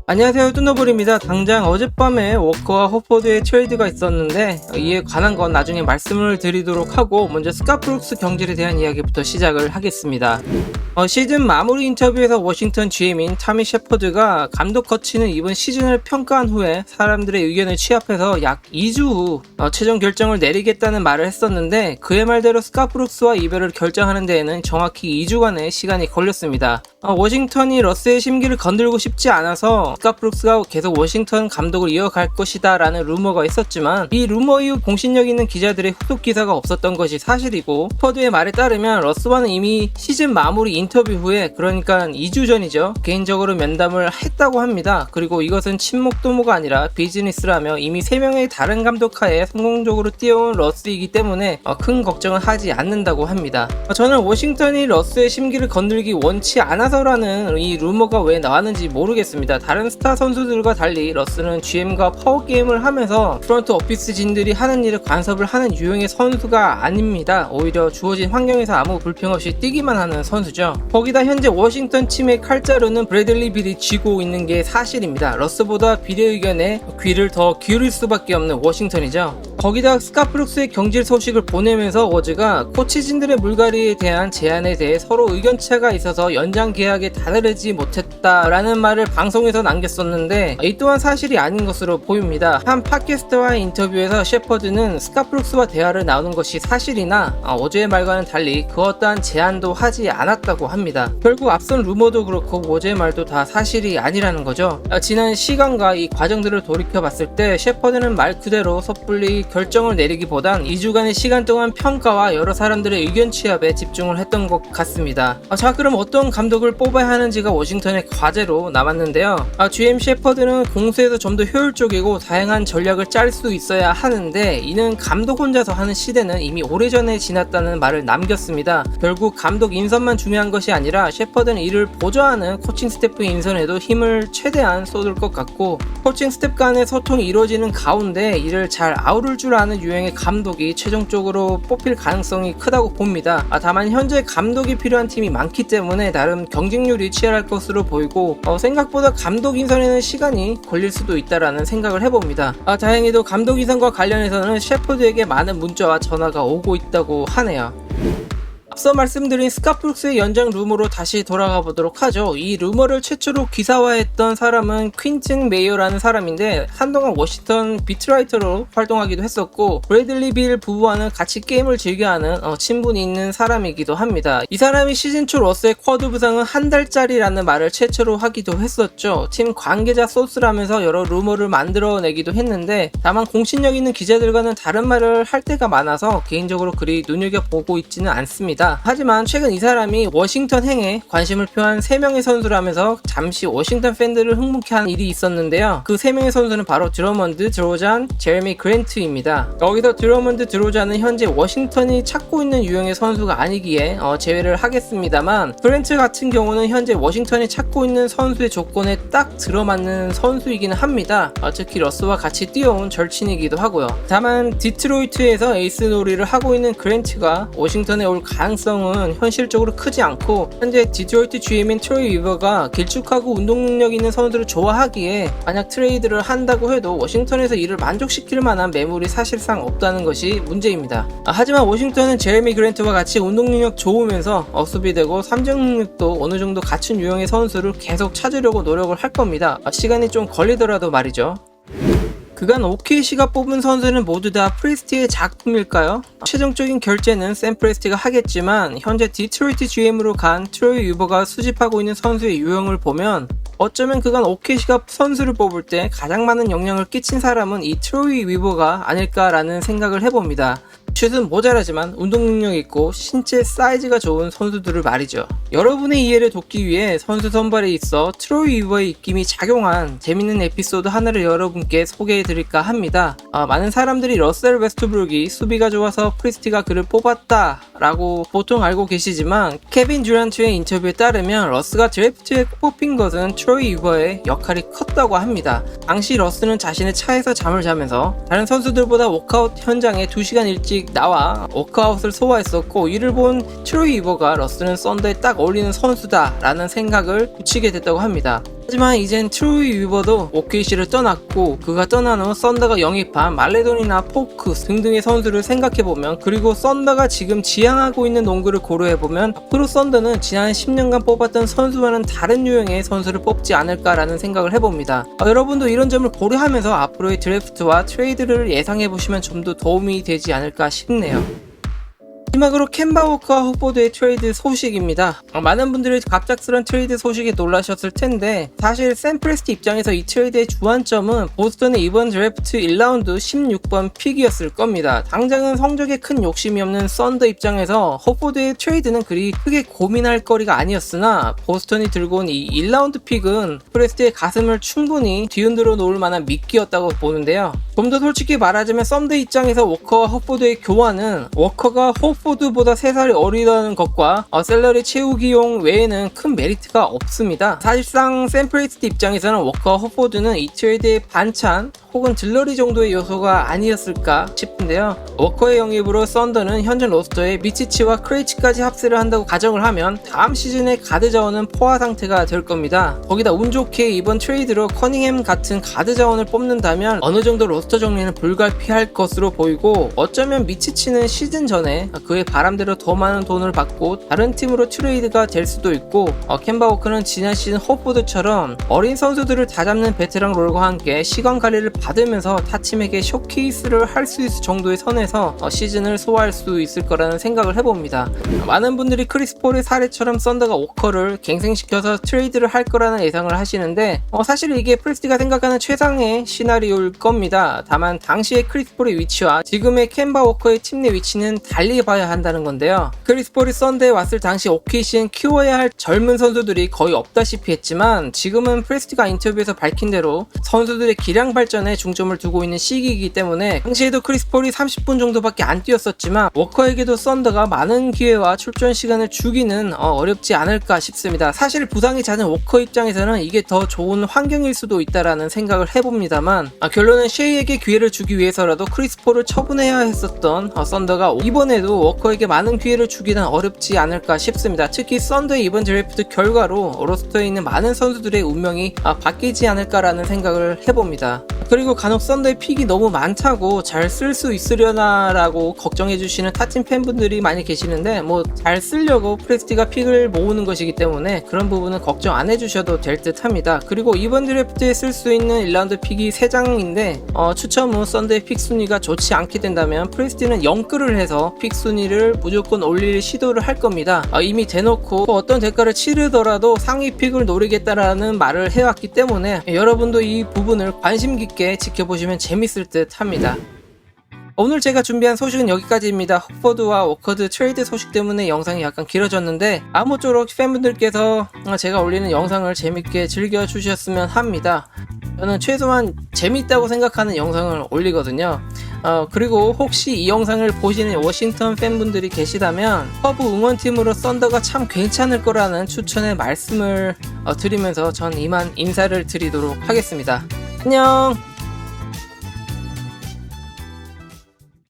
안녕하세요, 뚜너블입니다. 당장 어젯밤에 워커와 호포드의 트레이드가 있었는데 이에 관한 건 나중에 말씀을 드리도록 하고, 먼저 스카프룩스 경질에 대한 이야기부터 시작을 하겠습니다. 시즌 마무리 인터뷰에서 워싱턴 GM인 타미 셰퍼드가 감독 거치는 이번 시즌을 평가한 후에 사람들의 의견을 취합해서 약 2주 후 최종 결정을 내리겠다는 말을 했었는데, 그의 말대로 스카프룩스와 이별을 결정하는 데에는 정확히 2주간의 시간이 걸렸습니다. 워싱턴이 러스의 심기를 건들고 싶지 않아서 스카프룩스가 계속 워싱턴 감독을 이어갈 것이다 라는 루머가 있었지만, 이 루머 이후 공신력 있는 기자들의 후속 기사가 없었던 것이 사실이고, 퍼드의 말에 따르면 러스와는 이미 시즌 마무리 인터뷰 후에, 그러니까 2주 전이죠, 개인적으로 면담을 했다고 합니다. 그리고 이것은 친목 도모가 아니라 비즈니스라며 이미 3명의 다른 감독 하에 성공적으로 뛰어온 러스이기 때문에 큰 걱정은 하지 않는다고 합니다. 저는 워싱턴이 러스의 심기를 건들기 원치 않아서라는 이 루머가 왜 나왔는지 모르겠습니다. 다른 스타 선수들과 달리 러스는 GM과 파워게임을 하면서 프런트 오피스 진들이 하는 일에 간섭을 하는 유형의 선수가 아닙니다. 오히려 주어진 환경에서 아무 불평 없이 뛰기만 하는 선수죠. 거기다 현재 워싱턴 팀의 칼자루는 브래들리 빌이 쥐고 있는 게 사실입니다. 러스보다 빌의 의견에 귀를 더 기울일 수밖에 없는 워싱턴이죠. 거기다 스카프룩스의 경질 소식을 보내면서 워즈가 코치진들의 물갈이에 대한 제안에 대해 서로 의견차가 있어서 연장 계약에 다다르지 못했다라는 말을 방송에서 남겼었는데, 이 또한 사실이 아닌 것으로 보입니다. 한 팟캐스트와의 인터뷰에서 셰퍼드는 스카프룩스와 대화를 나누는 것이 사실이나 워즈의 말과는 달리 그 어떠한 제안도 하지 않았다고 합니다. 결국 앞선 루머도 그렇고 워즈의 말도 다 사실이 아니라는 거죠. 지난 시간과 이 과정들을 돌이켜봤을 때 셰퍼드는 말 그대로 섣불리 결정을 내리기보단 2주간의 시간 동안 평가와 여러 사람들의 의견 취합에 집중을 했던 것 같습니다. 자, 그럼 어떤 감독을 뽑아야 하는지가 워싱턴의 과제로 남았는데요. GM 셰퍼드는 공수에서 좀 더 효율적이고 다양한 전략을 짤 수 있어야 하는데, 이는 감독 혼자서 하는 시대는 이미 오래전에 지났다는 말을 남겼습니다. 결국 감독 인선만 중요한 것이 아니라 셰퍼드는 이를 보좌하는 코칭 스태프 인선에도 힘을 최대한 쏟을 것 같고, 코칭 스태프 간의 소통이 이루어지는 가운데 이를 잘 아우를 줄 아는 유형의 감독이 최종적으로 뽑힐 가능성이 크다고 봅니다. 다만 현재 감독이 필요한 팀이 많기 때문에 나름 경쟁률이 치열할 것으로 보이고, 생각보다 감독 인선에는 시간이 걸릴 수도 있다라는 생각을 해봅니다. 다행히도 감독 인선과 관련해서는 셰퍼드에게 많은 문자와 전화가 오고 있다고 하네요. 앞서 말씀드린 스카프룩스의 연장 루머로 다시 돌아가 보도록 하죠. 이 루머를 최초로 기사화했던 사람은 퀸튼 메이어라는 사람인데, 한동안 워싱턴 비트라이터로 활동하기도 했었고, 브래들리 빌 부부와는 같이 게임을 즐겨하는 친분이 있는 사람이기도 합니다. 이 사람이 시즌 초 러스의 쿼드 부상은 한 달짜리라는 말을 최초로 하기도 했었죠. 팀 관계자 소스라면서 여러 루머를 만들어내기도 했는데, 다만 공신력 있는 기자들과는 다른 말을 할 때가 많아서 개인적으로 그리 눈여겨보고 있지는 않습니다. 하지만 최근 이 사람이 워싱턴 행에 관심을 표한 3명의 선수라면서 잠시 워싱턴 팬들을 흥분케 한 일이 있었는데요. 그 3명의 선수는 바로 드러먼드, 드로잔, 제레미 그랜트입니다. 여기서 드러먼드, 드로잔은 현재 워싱턴이 찾고 있는 유형의 선수가 아니기에 제외를 하겠습니다만, 그랜트 같은 경우는 현재 워싱턴이 찾고 있는 선수의 조건에 딱 들어맞는 선수이기는 합니다. 특히 러스와 같이 뛰어온 절친이기도 하고요. 다만 디트로이트에서 에이스 놀이를 하고 있는 그랜트가 워싱턴에 올 가능성은 현실적으로 크지 않고, 현재 디트로이트 GM인 트로이 위버가 길쭉하고 운동 능력 있는 선수를 좋아하기에 만약 트레이드를 한다고 해도 워싱턴에서 이를 만족시킬 만한 매물이 사실상 없다는 것이 문제입니다. 하지만 워싱턴은 제레미 그랜트와 같이 운동 능력 좋으면서 수비되고 삼정 능력도 어느 정도 갖춘 유형의 선수를 계속 찾으려고 노력을 할 겁니다. 시간이 좀 걸리더라도 말이죠. 그간 OKC가 뽑은 선수는 모두 다 프레스티의 작품일까요? 최종적인 결제는 샘 프레스티가 하겠지만, 현재 디트로이트 GM으로 간 트로이 위버가 수집하고 있는 선수의 유형을 보면 어쩌면 그간 OKC가 선수를 뽑을 때 가장 많은 영향을 끼친 사람은 이 트로이 위버가 아닐까라는 생각을 해봅니다. 슛은 모자라지만 운동 능력 있고 신체 사이즈가 좋은 선수들을 말이죠. 여러분의 이해를 돕기 위해 선수 선발에 있어 트로이 위버의 입김이 작용한 재밌는 에피소드 하나를 여러분께 소개해드릴까 합니다. 많은 사람들이 러셀 웨스트브룩이 수비가 좋아서 프리스티가 그를 뽑았다 라고 보통 알고 계시지만, 케빈 듀란트의 인터뷰에 따르면 러스가 드래프트에 뽑힌 것은 트로이 위버의 역할이 컸다고 합니다. 당시 러스는 자신의 차에서 잠을 자면서 다른 선수들보다 워크아웃 현장에 2시간 일찍 나와 워크아웃을 소화했었고, 이를 본 트로이 위버가 러스는 썬더에 딱 어울리는 선수다 라는 생각을 굳히게 됐다고 합니다. 하지만 이젠 트로이 위버도 OKC를 떠났고 그가 떠난 후 썬더가 영입한 말레돈이나 포크 등등의 선수를 생각해보면, 그리고 썬더가 지금 지향하고 있는 농구를 고려해보면 앞으로 썬더는 지난 10년간 뽑았던 선수와는 다른 유형의 선수를 뽑지 않을까라는 생각을 해봅니다. 여러분도 이런 점을 고려하면서 앞으로의 드래프트와 트레이드를 예상해보시면 좀 더 도움이 되지 않을까 싶네요. 마지막으로 켐바 워커와 호포드의 트레이드 소식입니다. 많은 분들이 갑작스런 트레이드 소식에 놀라셨을 텐데, 사실 샘 프레스티 입장에서 이 트레이드의 주안점은 보스턴의 이번 드래프트 1라운드 16번 픽이었을 겁니다. 당장은 성적에 큰 욕심이 없는 썬더 입장에서 호포드의 트레이드는 그리 크게 고민할 거리가 아니었으나, 보스턴이 들고 온 이 1라운드 픽은 프레스티의 가슴을 충분히 뒤흔들어 놓을 만한 미끼였다고 보는데요. 좀 더 솔직히 말하자면 썬더 입장에서 워커와 호포드의 교환은 워커가 호포드보다 3살이 어리다는 것과 셀러리 채우기용 외에는 큰 메리트가 없습니다. 사실상 샘 프레스티 입장에서는 워커와 호포드는 이 트레이드의 반찬 혹은 들러리 정도의 요소가 아니었을까 싶은데요. 워커의 영입으로 썬더는 현재 로스터에 미치치와 크레이치까지 합세를 한다고 가정을 하면 다음 시즌의 가드 자원은 포화 상태가 될 겁니다. 거기다 운 좋게 이번 트레이드로 커닝햄 같은 가드 자원을 뽑는다면 어느 정도 로스터 정리는 불가피할 것으로 보이고, 어쩌면 미치치는 시즌 전에 그의 바람대로 더 많은 돈을 받고 다른 팀으로 트레이드가 될 수도 있고, 켐바 워커는 지난 시즌 호포드처럼 어린 선수들을 다잡는 베테랑 롤과 함께 시간 관리를 받으면서 타 팀에게 쇼케이스를 할 수 있을 정도의 선에서 시즌을 소화할 수 있을 거라는 생각을 해봅니다. 많은 분들이 크리스 폴의 사례처럼 썬더가 워커를 갱생시켜서 트레이드를 할 거라는 예상을 하시는데, 사실 이게 프레스티가 생각하는 최상의 시나리오일 겁니다. 다만 당시의 크리스 폴의 위치와 지금의 켐바 워커의 팀 내 위치는 달리 봐야 한다는 건데요. 크리스 폴이 썬더에 왔을 당시 OKC엔 키워야 할 젊은 선수들이 거의 없다시피 했지만, 지금은 프레스티가 인터뷰에서 밝힌 대로 선수들의 기량 발전에 중점을 두고 있는 시기이기 때문에, 당시에도 크리스 폴이 30분 정도밖에 안 뛰었었지만 워커에게도 썬더가 많은 기회와 출전 시간을 주기는 어렵지 않을까 싶습니다. 사실 부상이 잦은 워커 입장에서는 이게 더 좋은 환경일 수도 있다라는 생각을 해봅니다만, 결론은 셰이에게 기회를 주기 위해서라도 크리스 폴을 처분해야 했었던 썬더가 이번에도 워커에게 많은 기회를 주기는 어렵지 않을까 싶습니다. 특히 썬더의 이번 드래프트 결과로 로스터에 있는 많은 선수들의 운명이 바뀌지 않을까라는 생각을 해봅니다. 그리고 간혹 썬더의 픽이 너무 많다고 잘 쓸 수 있으려나 라고 걱정해주시는 타팀 팬분들이 많이 계시는데, 잘 쓰려고 프레스티가 픽을 모으는 것이기 때문에 그런 부분은 걱정 안 해주셔도 될 듯 합니다. 그리고 이번 드래프트에 쓸 수 있는 1라운드 픽이 3장인데 추첨 후 썬더의 픽 순위가 좋지 않게 된다면 프레스티는 영끌을 해서 픽 순위를 무조건 올릴 시도를 할 겁니다. 이미 대놓고 어떤 대가를 치르더라도 상위 픽을 노리겠다라는 말을 해왔기 때문에 여러분도 이 부분을 관심 깊게 지켜보시면 재밌을 듯 합니다. 오늘 제가 준비한 소식은 여기까지입니다. 호포드와 워커드 트레이드 소식 때문에 영상이 약간 길어졌는데, 아무쪼록 팬분들께서 제가 올리는 영상을 재밌게 즐겨주셨으면 합니다. 저는 최소한 재밌다고 생각하는 영상을 올리거든요. 그리고 혹시 이 영상을 보시는 워싱턴 팬분들이 계시다면 커브 응원팀으로 썬더가 참 괜찮을 거라는 추천의 말씀을 드리면서 전 이만 인사를 드리도록 하겠습니다. 안녕!